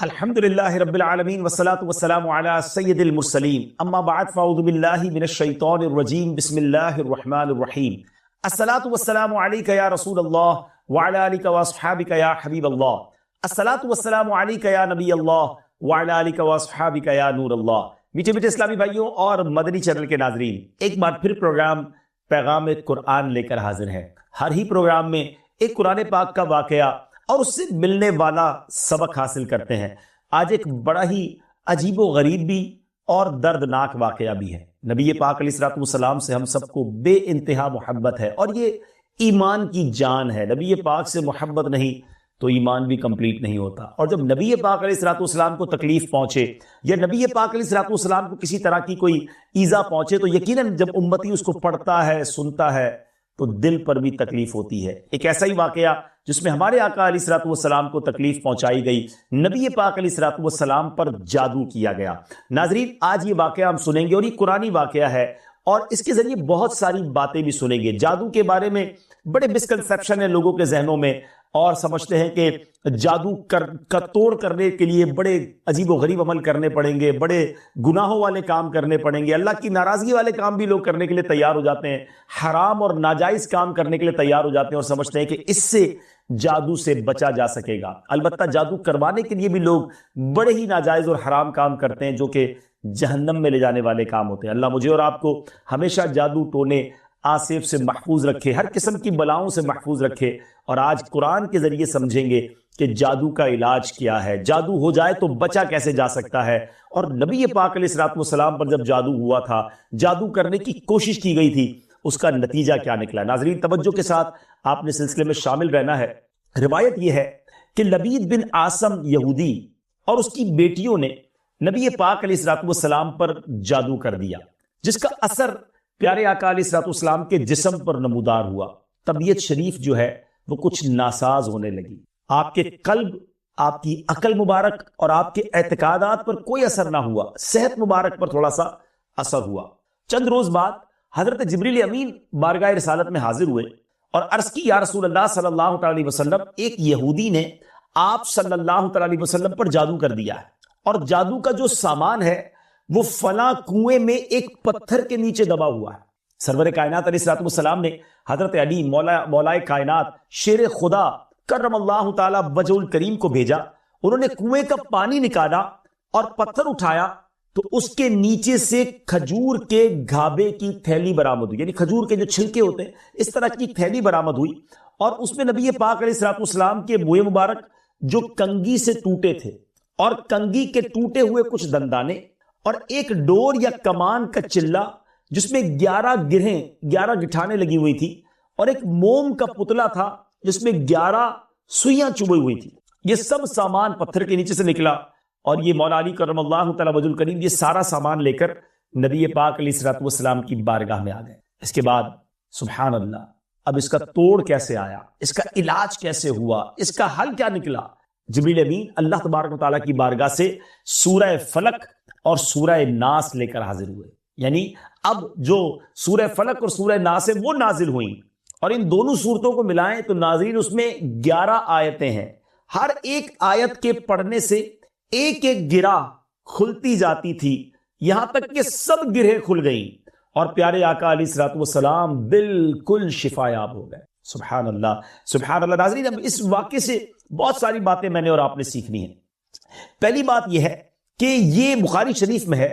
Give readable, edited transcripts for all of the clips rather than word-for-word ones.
الحمد للہ رب العالمین والصلاة والسلام علی سید المرسلین اما بعد فاعوذ باللہ من الشیطان الرجیم بسم اللہ الرحمن الرحیم الصلاة والسلام علیک یا رسول اللہ وعلی آلک واصحابک یا حبیب اللہ الصلاة والسلام علیک یا نبی اللہ وعلی آلک واصحابک یا نور اللہ۔ میٹھے میٹھے اسلامی بھائیوں اور مدنی چینل کے ناظرین، ایک بار پھر پروگرام پیغام قرآن لے کر حاضر ہے۔ ہر ہی پروگرام میں ایک قرآن پاک کا واقعہ اور اس سے ملنے والا سبق حاصل کرتے ہیں۔ آج ایک بڑا ہی عجیب و غریب بھی اور دردناک واقعہ بھی ہے۔ نبی پاک علیہ السلام سے ہم سب کو بے انتہا محبت ہے اور یہ ایمان کی جان ہے۔ نبی پاک سے محبت نہیں تو ایمان بھی کمپلیٹ نہیں ہوتا، اور جب نبی پاک علیہ السلام کو تکلیف پہنچے یا نبی پاک علیہ السلام کو کسی طرح کی کوئی ایذا پہنچے تو یقیناً جب امتی اس کو پڑھتا ہے، سنتا ہے تو دل پر بھی تکلیف ہوتی ہے۔ ایک ایسا ہی واقعہ جس میں ہمارے آقا علیہ السلام کو تکلیف پہنچائی گئی، نبی پاک علیہ السلام پر جادو کیا گیا۔ ناظرین، آج یہ واقعہ ہم سنیں گے اور یہ قرآنی واقعہ ہے اور اس کے ذریعے بہت ساری باتیں بھی سنیں گے۔ جادو کے بارے میں بڑے مسکنسیپشن ہیں لوگوں کے ذہنوں میں، اور سمجھتے ہیں کہ جادو کا توڑ کرنے کے لیے بڑے عجیب و غریب عمل کرنے پڑیں گے، بڑے گناہوں والے کام کرنے پڑیں گے، اللہ کی ناراضگی والے کام بھی لوگ کرنے کے لیے تیار ہو جاتے ہیں، حرام اور ناجائز کام کرنے کے لیے تیار ہو جاتے ہیں اور سمجھتے ہیں کہ اس سے جادو سے بچا جا سکے گا۔ البتہ جادو کروانے کے لیے بھی لوگ بڑے ہی ناجائز اور حرام کام کرتے ہیں جو کہ جہنم میں لے جانے والے کام ہوتے ہیں۔ اللہ مجھے اور آپ کو ہمیشہ جادو ٹونے آصف سے محفوظ رکھے، ہر قسم کی بلاؤں سے محفوظ رکھے، اور آج قرآن کے ذریعے سمجھیں گے کہ جادو کا علاج کیا ہے، جادو ہو جائے تو بچا کیسے جا سکتا ہے، اور نبی پاک علیہ السلام پر جب جادو ہوا تھا، جادو کرنے کی کوشش کی گئی تھی، اس کا نتیجہ کیا نکلا۔ ناظرین، توجہ کے ساتھ آپ نے سلسلے میں شامل رہنا ہے۔ روایت یہ ہے کہ لبید بن عاصم یہودی اور اس کی بیٹیوں نے نبی پاک علیہ السلام پر جادو کر دیا، جس کا اثر پیارے آقا علیہ السلام کے جسم پر نمودار ہوا۔ طبیعت شریف جو ہے وہ کچھ ناساز ہونے لگی، آپ کے قلب، آپ کی عقل مبارک اور آپ کے اعتقادات پر کوئی اثر نہ ہوا، صحت مبارک پر تھوڑا سا اثر ہوا۔ چند روز بعد حضرت جبریل امین بارگاہ رسالت میں حاضر ہوئے اور عرض کی، یا رسول اللہ صلی اللہ علیہ وسلم، ایک یہودی نے آپ صلی اللہ علیہ وسلم پر جادو کر دیا ہے، اور جادو کا جو سامان ہے وہ فلاں کنویں میں ایک پتھر کے نیچے دبا ہوا ہے۔ سرور کائنات علیہ السلام نے حضرت علی مولا کائنات شیر خدا کرم اللہ تعالی وجہ الکریم کو بھیجا۔ انہوں نے کنویں کا پانی نکالا اور پتھر اٹھایا تو اس کے نیچے سے کھجور کے گھابے کی تھیلی برآمد ہوئی، یعنی کھجور کے جو چھلکے ہوتے ہیں اس طرح کی تھیلی برآمد ہوئی، اور اس میں نبی پاک علیہ السلام کے منہ مبارک جو کنگھی سے ٹوٹے تھے، اور کنگھی کے ٹوٹے ہوئے کچھ دندانے، اور ایک ڈور یا کمان کا چلا جس میں 11 گٹھانے لگی ہوئی تھی، اور ایک موم کا پتلا تھا جس میں 11 سوئیاں چبھی ہوئی تھی۔ یہ سب سامان پتھر کے نیچے سے نکلا، اور یہ مولا علی کرم اللہ تعالی وجہ الکریم یہ سارا سامان لے کر نبی پاک علیہ السلام کی بارگاہ میں آ گئے۔ اس کے بعد سبحان اللہ، اب اس کا توڑ کیسے آیا، اس کا علاج کیسے ہوا، اس کا حل کیا نکلا؟ جبریل امین اللہ تبارک و تعالیٰ کی بارگاہ سے سورہ فلق اور سورہ ناس لے کر حاضر ہوئے، یعنی اب جو سورہ فلق اور سورہ ناس ہے وہ نازل ہوئیں، اور ان دونوں صورتوں کو ملائیں تو ناظرین اس میں 11 آیتیں ہیں۔ ہر ایک آیت کے پڑھنے سے ایک ایک گرہ کھلتی جاتی تھی، یہاں تک کہ سب گرہیں کھل گئیں، اور پیارے آقا علیہ السلام بالکل شفایاب ہو گئے۔ سبحان اللہ، سبحان اللہ۔ ناظرین، اب اس واقعے سے بہت ساری باتیں میں نے اور آپ نے سیکھنی ہیں۔ پہلی بات یہ ہے کہ یہ بخاری شریف میں ہے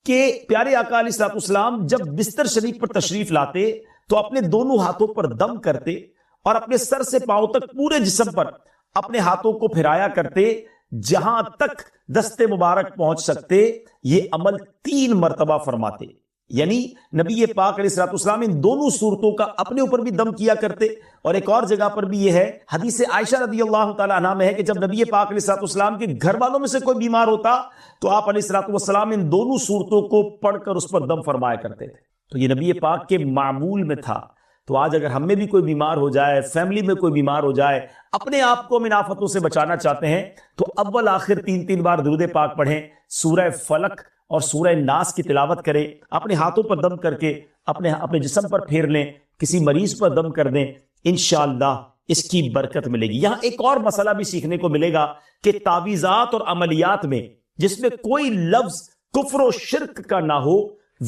کہ پیارے آقا علیہ السلام جب بستر شریف پر تشریف لاتے تو اپنے دونوں ہاتھوں پر دم کرتے اور اپنے سر سے پاؤں تک پورے جسم پر اپنے ہاتھوں کو پھیرایا کرتے، جہاں تک دست مبارک پہنچ سکتے یہ عمل 3 مرتبہ فرماتے، یعنی نبی پاک علیہ السلام ان دونوں صورتوں کا اپنے اوپر بھی دم کیا کرتے۔ اور ایک اور جگہ پر بھی یہ ہے، حدیث عائشہ رضی اللہ تعالی عنہا میں ہے کہ جب نبی پاک علیہ السلام کے گھر والوں میں سے کوئی بیمار ہوتا تو آپ علیہ السلام ان دونوں صورتوں کو پڑھ کر اس پر دم فرمایا کرتے تھے۔ تو یہ نبی پاک کے معمول میں تھا۔ تو آج اگر ہم میں بھی کوئی بیمار ہو جائے، فیملی میں کوئی بیمار ہو جائے، اپنے آپ کو ان آفتوں سے بچانا چاہتے ہیں تو اول آخر 3 بار درود پاک پڑھیں، سورہ فلق اور سورہ ناس کی تلاوت کریں، اپنے ہاتھوں پر دم کر کے اپنے جسم پر پھیر لیں، کسی مریض پر دم کر دیں، انشاءاللہ اس کی برکت ملے گی۔ یہاں ایک اور مسئلہ بھی سیکھنے کو ملے گا کہ تعویذات اور عملیات میں جس میں کوئی لفظ کفر و شرک کا نہ ہو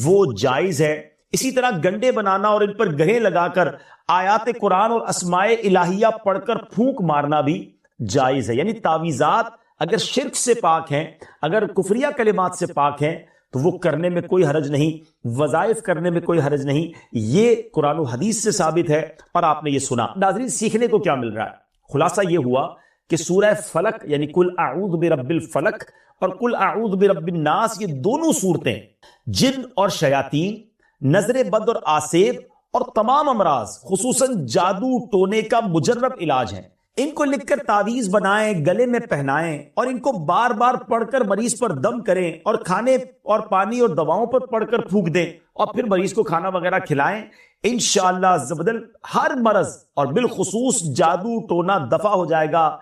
وہ جائز ہے۔ اسی طرح گنڈے بنانا اور ان پر گرہیں لگا کر آیات قرآن اور اسماء الہیہ پڑھ کر پھونک مارنا بھی جائز ہے۔ یعنی تعویذات اگر شرک سے پاک ہیں، اگر کفریہ کلمات سے پاک ہیں تو وہ کرنے میں کوئی حرج نہیں، وظائف کرنے میں کوئی حرج نہیں، یہ قرآن و حدیث سے ثابت ہے اور آپ نے یہ سنا۔ ناظرین، سیکھنے کو کیا مل رہا ہے؟ خلاصہ یہ ہوا کہ سورہ فلق یعنی قل اعوذ برب الفلق اور قل اعوذ برب الناس، یہ دونوں صورتیں جن اور شیاطین، نظر بد اور آسیب اور تمام امراض خصوصاً جادو ٹونے کا مجرب علاج ہیں۔ ان کو لکھ کر تعویذ بنائیں، گلے میں پہنائیں اور ان کو بار بار پڑھ کر مریض پر دم کریں اور کھانے اور پانی اور دواؤں پر پڑھ کر پھونک دیں اور پھر مریض کو کھانا وغیرہ کھلائیں۔ انشاءاللہ عز و جل ہر مرض اور بالخصوص جادو ٹونا دفع ہو جائے گا،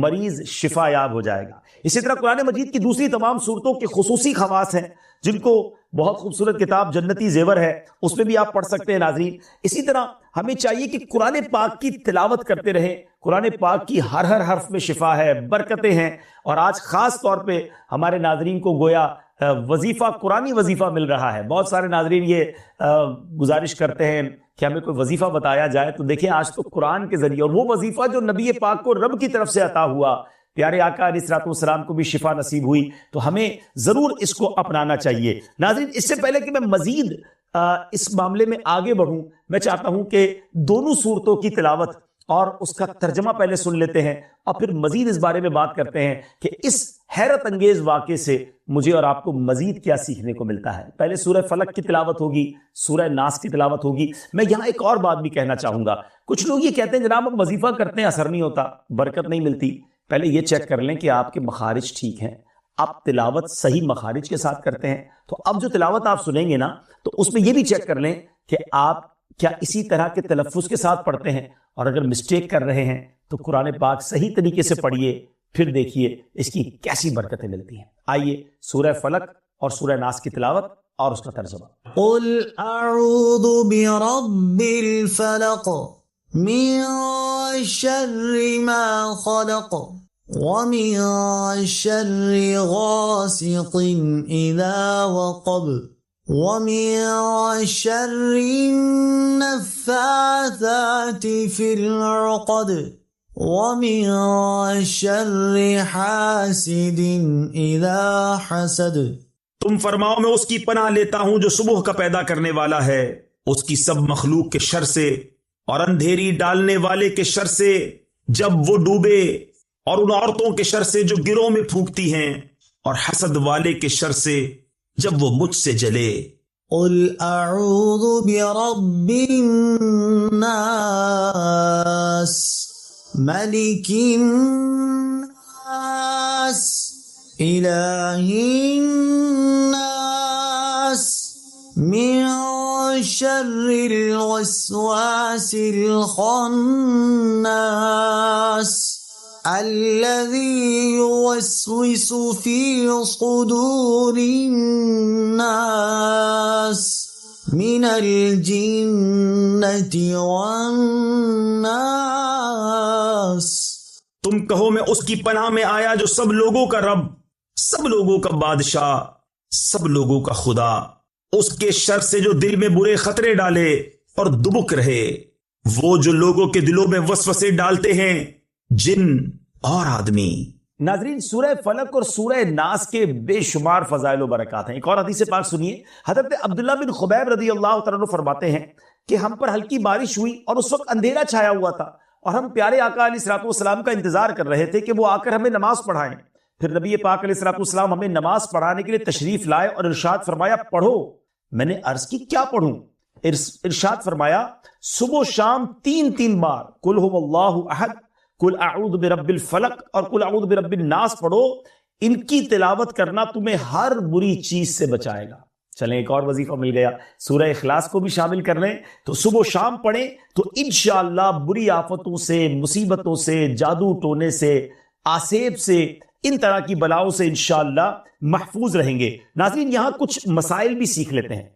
مریض شفا یاب ہو جائے گا۔ اسی طرح قرآن مجید کی دوسری تمام صورتوں کے خصوصی خواص ہیں جن کو بہت خوبصورت کتاب جنتی زیور ہے اس میں بھی آپ پڑھ سکتے ہیں ناظرین۔ اسی طرح ہمیں چاہیے کہ قرآن پاک کی تلاوت کرتے رہیں۔ قرآن پاک کی ہر حرف میں شفا ہے، برکتیں ہیں، اور آج خاص طور پہ ہمارے ناظرین کو گویا وظیفہ، قرآنی وظیفہ مل رہا ہے۔ بہت سارے ناظرین یہ گزارش کرتے ہیں کہ ہمیں کوئی وظیفہ بتایا جائے، تو دیکھیں آج تو قرآن کے ذریعے، اور وہ وظیفہ جو نبی پاک کو رب کی طرف سے عطا ہوا، پیارے آقا علیہ الصلوۃ والسلام کو بھی شفا نصیب ہوئی، تو ہمیں ضرور اس کو اپنانا چاہیے۔ ناظرین، اس سے پہلے کہ میں مزید اس معاملے میں آگے بڑھوں، میں چاہتا ہوں کہ دونوں صورتوں کی تلاوت اور اس کا ترجمہ پہلے سن لیتے ہیں اور پھر مزید اس بارے میں بات کرتے ہیں کہ اس حیرت انگیز واقعے سے مجھے اور آپ کو مزید کیا سیکھنے کو ملتا ہے۔ پہلے سورہ فلق کی تلاوت ہوگی، سورہ ناس کی تلاوت ہوگی۔ میں یہاں ایک اور بات بھی کہنا چاہوں گا۔ کچھ لوگ یہ کہتے ہیں جناب ہم وظیفہ کرتے ہیں، اثر نہیں ہوتا، برکت نہیں ملتی۔ پہلے یہ چیک کر لیں کہ آپ کے مخارج ٹھیک ہیں، آپ تلاوت صحیح مخارج کے ساتھ کرتے ہیں۔ تو اب جو تلاوت آپ سنیں گے نا، تو اس میں یہ بھی چیک کر لیں کہ آپ کیا اسی طرح کے تلفظ کے ساتھ پڑھتے ہیں، اور اگر مسٹیک کر رہے ہیں تو قرآن پاک صحیح طریقے سے پڑھیے، پھر دیکھیے اس کی کیسی برکتیں ملتی ہیں۔ آئیے سورہ فلق اور سورہ ناس کی تلاوت اور اس کا ترجمہ۔ قل اعوذ برب الفلق من شر ما خلق ومن شر غاسق اذا وقب ومن شر النفاثات في العقد ومن شر حاسد اذا حسد۔ تم فرماؤ میں اس کی پناہ لیتا ہوں جو صبح کا پیدا کرنے والا ہے، اس کی سب مخلوق کے شر سے، اور اندھیری ڈالنے والے کے شر سے جب وہ ڈوبے، اور ان عورتوں کے شر سے جو گروہ میں پھونکتی ہیں، اور حسد والے کے شر سے جب وہ مجھ سے جلے۔ قل اعوذ برب الناس ملک الناس الہ الناس من شر الوسواس الخناس الذي يوسوس في صدور الناس من الجنة والناس۔ تم کہو میں اس کی پناہ میں آیا جو سب لوگوں کا رب، سب لوگوں کا بادشاہ، سب لوگوں کا خدا، اس کے شر سے جو دل میں برے خطرے ڈالے اور دبک رہے، وہ جو لوگوں کے دلوں میں وسوسے ڈالتے ہیں، جن اور آدمی۔ ناظرین، سورہ فلق اور سورہ ناس کے بے شمار فضائل و برکات ہیں۔ ایک اور حدیث پاک سنیے، حضرت عبداللہ بن خبیب رضی اللہ تعالیٰ عنہ فرماتے ہیں کہ ہم پر ہلکی بارش ہوئی اور اس وقت اندھیرا چھایا ہوا تھا، اور ہم پیارے آقا علیہ الصلوۃ والسلام کا انتظار کر رہے تھے کہ وہ آ کر ہمیں نماز پڑھائیں۔ پھر نبی پاک علیہ الصلوۃ والسلام ہمیں نماز پڑھانے کے لیے تشریف لائے اور ارشاد فرمایا پڑھو۔ میں نے عرض کی کیا پڑھوں؟ ارشاد فرمایا صبح و شام 3 بار قل هو اللہ احد، قل اعوذ برب الفلق اور قل اعوذ برب الناس پڑھو۔ ان کی تلاوت کرنا تمہیں ہر بری چیز سے بچائے گا۔ چلیں ایک اور وظیفہ مل گیا، سورہ اخلاص کو بھی شامل کر لیں، تو صبح و شام پڑھیں تو انشاءاللہ بری آفتوں سے، مصیبتوں سے، جادو ٹونے سے، آسیب سے، ان طرح کی بلاؤں سے انشاءاللہ محفوظ رہیں گے۔ ناظرین، یہاں کچھ مسائل بھی سیکھ لیتے ہیں۔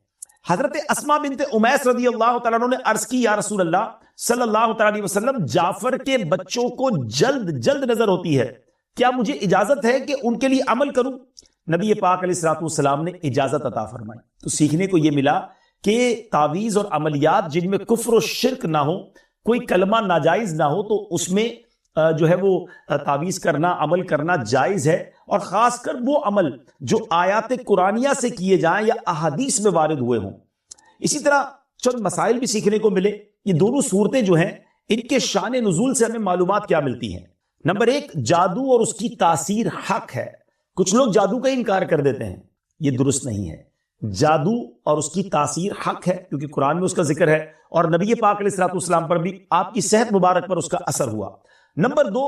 حضرت اسماء بنت امیس رضی اللہ تعالیٰ عنہ نے عرض کی یا رسول اللہ صلی اللہ تعالی علیہ وسلم جعفر کے بچوں کو جلد جلد نظر ہوتی ہے، کیا مجھے اجازت ہے کہ ان کے لیے عمل کروں؟ نبی پاک علیہ الصلوۃ والسلام نے اجازت عطا فرمائی۔ تو سیکھنے کو یہ ملا کہ تعویذ اور عملیات جن میں کفر و شرک نہ ہو، کوئی کلمہ ناجائز نہ ہو، تو اس میں جو ہے وہ تعویذ کرنا، عمل کرنا جائز ہے، اور خاص کر وہ عمل جو آیات قرآنیہ سے کیے جائیں یا احادیث میں وارد ہوئے ہوں۔ اسی طرح چند مسائل بھی سیکھنے کو ملے۔ یہ دونوں صورتیں جو ہیں ان کے شان نزول سے ہمیں معلومات کیا ملتی ہیں؟ نمبر ایک، جادو اور اس کی تاثیر حق ہے۔ کچھ لوگ جادو کا انکار کر دیتے ہیں، یہ درست نہیں ہے۔ جادو اور اس کی تاثیر حق ہے، کیونکہ قرآن میں اس کا ذکر ہے، اور نبی پاک علیہ الصلوۃ والسلام پر بھی آپ کی صحت مبارک پر اس کا اثر ہوا۔ نمبر دو،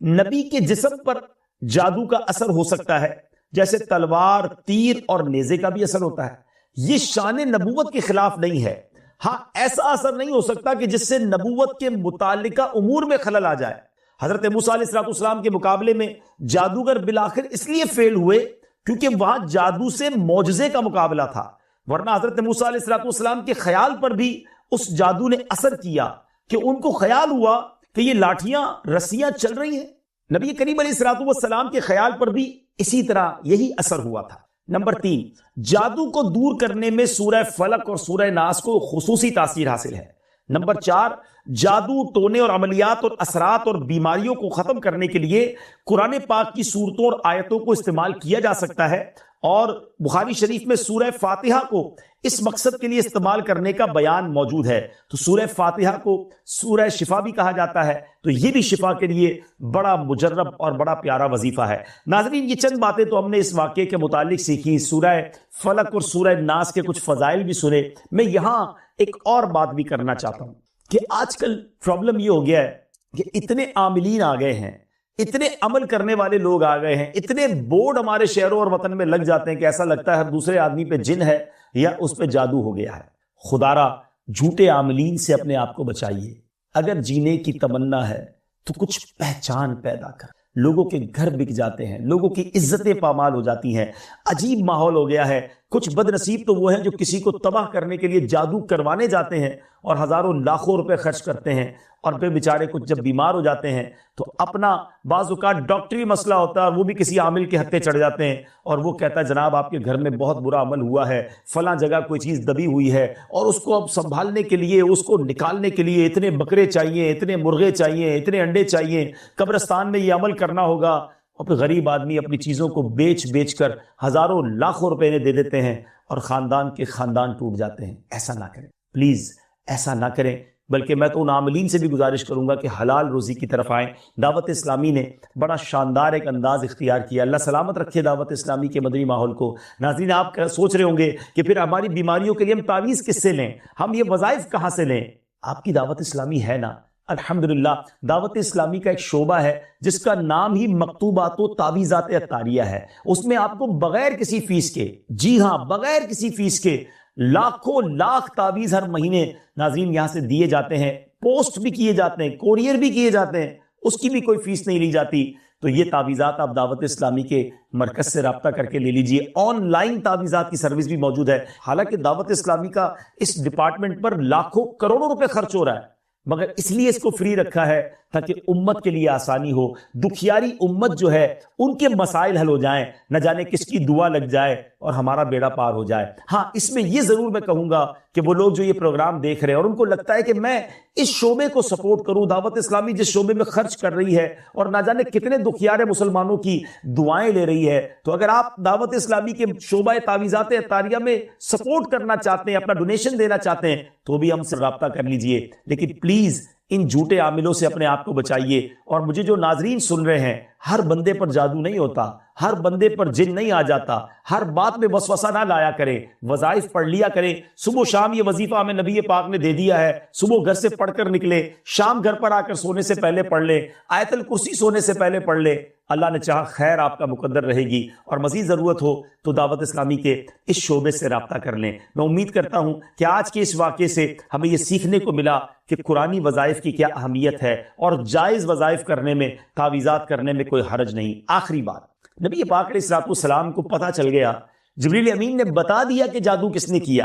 نبی کے جسم پر جادو کا اثر ہو سکتا ہے، جیسے تلوار، تیر اور نیزے کا بھی اثر ہوتا ہے۔ یہ شان نبوت کے خلاف نہیں ہے۔ ہاں، ایسا اثر نہیں ہو سکتا کہ جس سے نبوت کے متعلقہ امور میں خلل آ جائے۔ حضرت موسیٰ علیہ السلام کے مقابلے میں جادوگر بالآخر اس لیے فیل ہوئے کیونکہ وہاں جادو سے معجزے کا مقابلہ تھا، ورنہ حضرت موسیٰ علیہ السلام کے خیال پر بھی اس جادو نے اثر کیا کہ ان کو خیال ہوا کہ یہ لاٹھیاں، رسیاں چل رہی ہیں۔ نبی کریم علیہ السلام کے خیال پر بھی اسی طرح یہی اثر ہوا تھا۔ نمبر تین، جادو کو دور کرنے میں سورہ فلق اور سورہ ناس کو خصوصی تاثیر حاصل ہے۔ نمبر چار، جادو، ٹونے اور عملیات اور اثرات اور بیماریوں کو ختم کرنے کے لیے قرآن پاک کی سورتوں اور آیتوں کو استعمال کیا جا سکتا ہے، اور بخاری شریف میں سورہ فاتحہ کو اس مقصد کے لیے استعمال کرنے کا بیان موجود ہے۔ تو سورہ فاتحہ کو سورہ شفا بھی کہا جاتا ہے، تو یہ بھی شفا کے لیے بڑا مجرب اور بڑا پیارا وظیفہ ہے۔ ناظرین، یہ چند باتیں تو ہم نے اس واقعے کے متعلق سیکھی، سورہ فلق اور سورہ ناس کے کچھ فضائل بھی سنے۔ میں یہاں ایک اور بات بھی کرنا چاہتا ہوں کہ آج کل پرابلم یہ ہو گیا ہے کہ اتنے عاملین آ گئے ہیں، اتنے عمل کرنے والے لوگ آ گئے ہیں، اتنے بورڈ ہمارے شہروں اور وطن میں لگ جاتے ہیں کہ ایسا لگتا ہے ہر دوسرے آدمی پہ جن ہے یا اس پہ جادو ہو گیا ہے۔ خدارا، جھوٹے عاملین سے اپنے آپ کو بچائیے۔ اگر جینے کی تمنا ہے تو کچھ پہچان پیدا کر۔ لوگوں کے گھر بک جاتے ہیں، لوگوں کی عزتیں پامال ہو جاتی ہیں، عجیب ماحول ہو گیا ہے۔ کچھ بد نصیب تو وہ ہیں جو کسی کو تباہ کرنے کے لیے جادو کروانے جاتے ہیں اور ہزاروں لاکھوں روپے خرچ کرتے ہیں، اور پھر بیچارے کچھ جب بیمار ہو جاتے ہیں تو اپنا بعض اوقات ڈاکٹری مسئلہ ہوتا ہے اور وہ بھی کسی عامل کے ہتھے چڑھ جاتے ہیں، اور وہ کہتا ہے جناب آپ کے گھر میں بہت برا عمل ہوا ہے، فلاں جگہ کوئی چیز دبی ہوئی ہے، اور اس کو اب سنبھالنے کے لیے، اس کو نکالنے کے لیے اتنے بکرے چاہیے، اتنے مرغے چاہیے، اتنے انڈے چاہیے، قبرستان میں یہ عمل کرنا ہوگا، اور پھر غریب آدمی اپنی چیزوں کو بیچ کر ہزاروں لاکھوں روپے دے دیتے ہیں اور خاندان کے خاندان ٹوٹ جاتے ہیں۔ ایسا نہ کریں پلیز، ایسا نہ کریں۔ بلکہ میں تو ان عاملین سے بھی گزارش کروں گا کہ حلال روزی کی طرف آئیں۔ دعوت اسلامی نے بڑا شاندار ایک انداز اختیار کیا۔ اللہ سلامت رکھے دعوت اسلامی کے مدنی ماحول کو۔ ناظرین، آپ سوچ رہے ہوں گے کہ پھر ہماری بیماریوں کے لیے ہم تعویذ کس سے لیں، ہم یہ وظائف کہاں سے لیں؟ آپ کی دعوت اسلامی ہے نا؟ الحمدللہ، دعوت اسلامی کا ایک شعبہ ہے جس کا نام ہی مکتوبات و تعویذات عطاریہ ہے۔ اس میں آپ کو بغیر کسی فیس کے، جی ہاں بغیر کسی فیس کے، لاکھوں لاکھ تعویذ ہر مہینے ناظرین یہاں سے دیے جاتے ہیں، پوسٹ بھی کیے جاتے ہیں، کوریئر بھی کیے جاتے ہیں، اس کی بھی کوئی فیس نہیں لی جاتی۔ تو یہ تعویذات آپ دعوت اسلامی کے مرکز سے رابطہ کر کے لے لیجئے۔ آن لائن تعویذات کی سروس بھی موجود ہے۔ حالانکہ دعوت اسلامی کا اس ڈپارٹمنٹ پر لاکھوں کروڑوں روپے خرچ ہو رہا ہے، مگر اس لیے اس کو فری رکھا ہے تاکہ امت کے لیے آسانی ہو۔ دکھیاری امت جو ہے ان کے مسائل حل ہو جائیں، نہ جانے کس کی دعا لگ جائے اور ہمارا بیڑا پار ہو جائے۔ ہاں، اس میں یہ ضرور میں کہوں گا کہ وہ لوگ جو یہ پروگرام دیکھ رہے ہیں اور ان کو لگتا ہے کہ میں اس شعبے کو سپورٹ کروں، دعوت اسلامی جس شعبے میں خرچ کر رہی ہے اور نہ جانے کتنے دکھیارے مسلمانوں کی دعائیں لے رہی ہے، تو اگر آپ دعوت اسلامی کے شعبہ تعویذات عطاریہ میں سپورٹ کرنا چاہتے ہیں، اپنا ڈونیشن دینا چاہتے ہیں، تو بھی ہم سے رابطہ کر لیجئے۔ لیکن پلیز ان جھوٹے عاملوں سے اپنے آپ کو بچائیے۔ اور مجھے جو ناظرین سن رہے ہیں، ہر بندے پر جادو نہیں ہوتا، ہر بندے پر جن نہیں آ جاتا، ہر بات میں وسوسہ نہ لایا کریں، وظائف پڑھ لیا کریں۔ صبح و شام یہ وظیفہ ہمیں نبی پاک نے دے دیا ہے، صبح گھر سے پڑھ کر نکلے، شام گھر پر آ کر سونے سے پہلے پڑھ لے، آیت الکرسی سونے سے پہلے پڑھ لے، اللہ نے چاہا خیر آپ کا مقدر رہے گی۔ اور مزید ضرورت ہو تو دعوت اسلامی کے اس شعبے سے رابطہ کر لیں۔ میں امید کرتا ہوں کہ آج کے اس واقعے سے ہمیں یہ سیکھنے کو ملا کہ قرآنی وظائف کی کیا اہمیت ہے، اور جائز وظائف کرنے میں، تعویذات کرنے میں کوئی حرج نہیں۔ آخری بات، نبی پاک علیہ السلام کو پتہ چل گیا، جبریل امین نے بتا دیا کہ جادو کس نے کیا،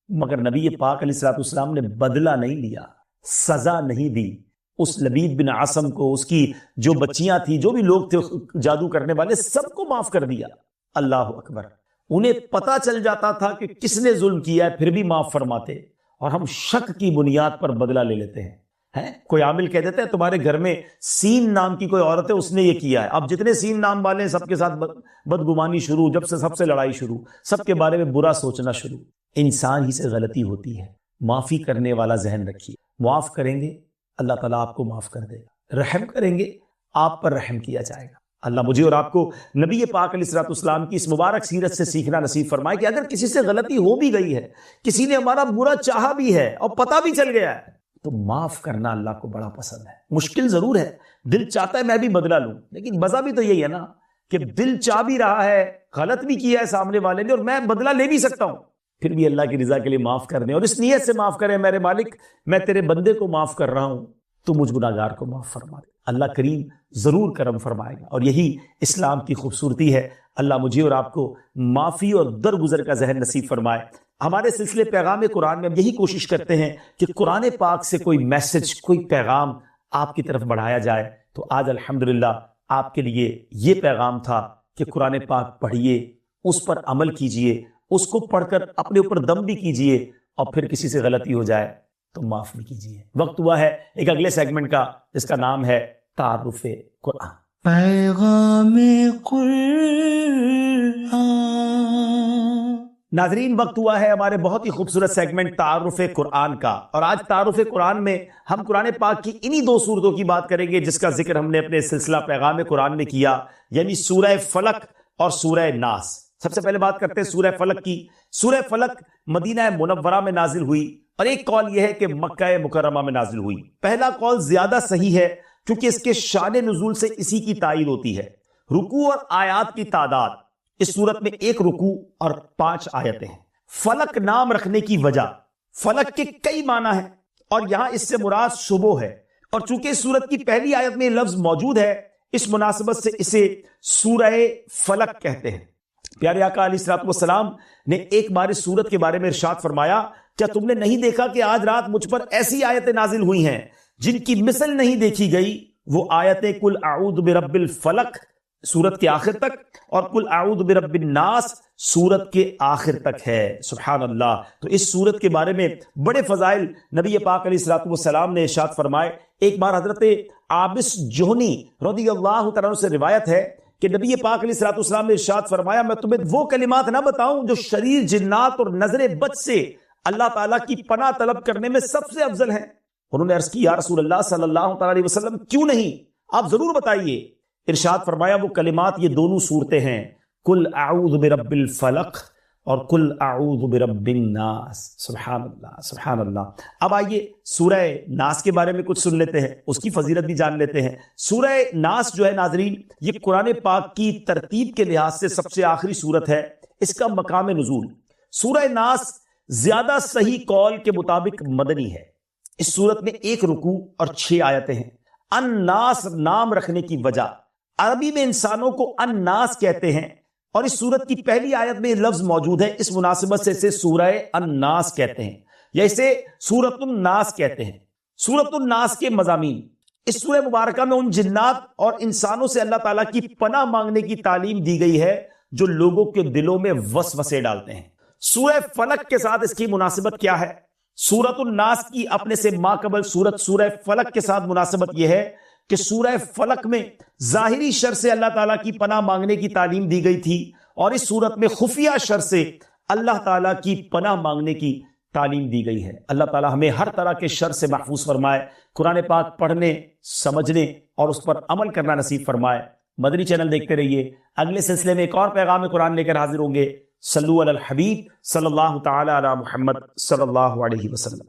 مگر نبی پاک علیہ السلام نے بدلہ نہیں لیا۔ سزا نہیں دی. اس لبید بن عاصم کو، اس کی جو بچیاں تھیں، جو بھی لوگ تھے جادو کرنے والے، سب کو معاف کر دیا. اللہ اکبر. انہیں پتا چل جاتا تھا کہ کس نے ظلم کیا ہے، پھر بھی معاف فرماتے. اور ہم شک کی بنیاد پر بدلہ لے لیتے ہیں. کوئی عامل کہہ دیتا ہے تمہارے گھر میں سین نام کی کوئی عورت ہے، اس نے یہ کیا ہے. اب جتنے سین نام والے ہیں سب کے ساتھ بدگمانی شروع، جب سے سب سے لڑائی شروع، سب کے بارے میں برا سوچنا شروع. انسان ہی سے غلطی ہوتی ہے. معافی کرنے والا ذہن رکھیے. معاف کریں گے اللہ تعالیٰ آپ کو معاف کر دے گا. رحم کریں گے آپ پر رحم کیا جائے گا. اللہ مجھے اور آپ کو نبی پاک علیہ الصلوۃ والسلام کی اس مبارک سیرت سے سیکھنا نصیب فرمائے کہ اگر کسی سے غلطی ہو بھی گئی ہے، کسی نے ہمارا برا چاہا بھی ہے اور پتہ بھی چل گیا ہے، تو معاف کرنا اللہ کو بڑا پسند ہے. مشکل ضرور ہے، دل چاہتا ہے میں بھی بدلہ لوں، لیکن مزہ بھی تو یہی ہے نا کہ دل چاہ بھی رہا ہے، غلط بھی کیا ہے سامنے والے نے، اور میں بدلہ لے بھی سکتا ہوں، پھر بھی اللہ کی رضا کے لیے معاف کر دیں اور اس نیت سے معاف کریں میرے مالک میں تیرے بندے کو معاف کر رہا ہوں، تو مجھ گناہگار کو معاف فرما دے. اللہ کریم ضرور کرم فرمائے گا. اور یہی اسلام کی خوبصورتی ہے. اللہ مجھے اور آپ کو معافی اور درگزر کا ذہن نصیب فرمائے. ہمارے سلسلے پیغام قرآن میں ہم یہی کوشش کرتے ہیں کہ قرآن پاک سے کوئی میسج، کوئی پیغام آپ کی طرف بڑھایا جائے. تو آج الحمدللہ آپ کے لیے یہ پیغام تھا کہ قرآن پاک پڑھیے، اس پر عمل کیجئے، اس کو پڑھ کر اپنے اوپر دم بھی کیجئے، اور پھر کسی سے غلطی ہو جائے تو معاف بھی کیجئے. وقت ہوا ہے ایک اگلے سیگمنٹ کا جس کا نام ہے تعارف قرآن. پیغام قرآن. ناظرین، وقت ہوا ہے ہمارے بہت ہی خوبصورت سیگمنٹ تعارف قرآن کا. اور آج تعارف قرآن میں ہم قرآن پاک کی انہی دو سورتوں کی بات کریں گے جس کا ذکر ہم نے اپنے سلسلہ پیغام قرآن میں کیا، یعنی سورہ فلق اور سورہ ناس. سب سے پہلے بات کرتے ہیں سورہ فلق کی. سورہ فلق مدینہ منورہ میں نازل ہوئی، اور ایک قول یہ ہے کہ مکہ مکرمہ میں نازل ہوئی. پہلا قول زیادہ صحیح ہے کیونکہ اس کے شان نزول سے اسی کی تائید ہوتی ہے. رکوع اور آیات کی تعداد اس صورت میں 1 رکوع اور 5 آیتیں ہیں. فلق نام رکھنے کی وجہ، فلق کے کئی معنی ہیں اور یہاں اس سے مراد صبح ہے، اور چونکہ اس صورت کی پہلی آیت میں لفظ موجود ہے اس مناسبت سے اسے سورہ فلق کہتے ہیں. پیارے آقا علیہ الصلوۃ والسلام نے ایک بار اس سورت کے بارے میں ارشاد فرمایا، کیا تم نے نہیں دیکھا کہ آج رات مجھ پر ایسی آیتیں نازل ہوئی ہیں جن کی مثل نہیں دیکھی گئی؟ وہ آیتیں قل اعوذ برب الفلق سورت کے آخر تک اور قل اعوذ برب الناس سورت کے آخر تک ہے. سبحان اللہ. تو اس سورت کے بارے میں بڑے فضائل نبی پاک علیہ الصلوۃ والسلام نے ارشاد فرمائے. ایک بار حضرت عابس جوہنی رضی اللہ تعالیٰ عنہ سے روایت ہے کہ نبی پاک علیہ الصلوۃ والسلام نے ارشاد فرمایا، میں تمہیں وہ کلمات نہ بتاؤں جو شریر جنات اور نظر بد سے اللہ تعالیٰ کی پناہ طلب کرنے میں سب سے افضل ہیں. انہوں نے عرض کی یا رسول اللہ صلی اللہ تعالیٰ علیہ وسلم کیوں نہیں، آپ ضرور بتائیے. ارشاد فرمایا وہ کلمات یہ دونوں صورتیں ہیں، قل اعوذ برب الفلق اور قل اعوذ برب الناس. سبحان اللہ سبحان اللہ. اب آئیے سورہ ناس کے بارے میں کچھ سن لیتے ہیں، اس کی فضیلت بھی جان لیتے ہیں. سورہ ناس جو ہے ناظرین، یہ قرآن پاک کی ترتیب کے لحاظ سے سب سے آخری سورت ہے. اس کا مقام نزول، سورہ ناس زیادہ صحیح قول کے مطابق مدنی ہے. اس سورت میں 1 رکوع اور 6 آیتیں ہیں. الناس نام رکھنے کی وجہ، عربی میں انسانوں کو الناس کہتے ہیں، اور اس سورت کی پہلی آیت میں لفظ موجود ہے، اس مناسبت سے اسے سورہ الناس کہتے ہیں یا اسے سورۃ الناس کہتے ہیں. سورۃ الناس کے مضامین، اس سورہ مبارکہ میں ان جنات اور انسانوں سے اللہ تعالیٰ کی پناہ مانگنے کی تعلیم دی گئی ہے جو لوگوں کے دلوں میں وسوسے ڈالتے ہیں. سورہ فلق کے ساتھ اس کی مناسبت کیا ہے؟ سورۃ الناس کی اپنے سے ماقبل سورت سورہ فلق کے ساتھ مناسبت یہ ہے کہ سورہ فلق میں ظاہری شر سے اللہ تعالیٰ کی پناہ مانگنے کی تعلیم دی گئی تھی، اور اس سورت میں خفیہ شر سے اللہ تعالیٰ کی پناہ مانگنے کی تعلیم دی گئی ہے. اللہ تعالیٰ ہمیں ہر طرح کے شر سے محفوظ فرمائے، قرآن پاک پڑھنے، سمجھنے اور اس پر عمل کرنا نصیب فرمائے. مدنی چینل دیکھتے رہیے. اگلے سلسلے میں ایک اور پیغام قرآن لے کر حاضر ہوں گے. صلو علی الحبیب صلی اللہ تعالی علی محمد صلی اللہ علیہ وسلم.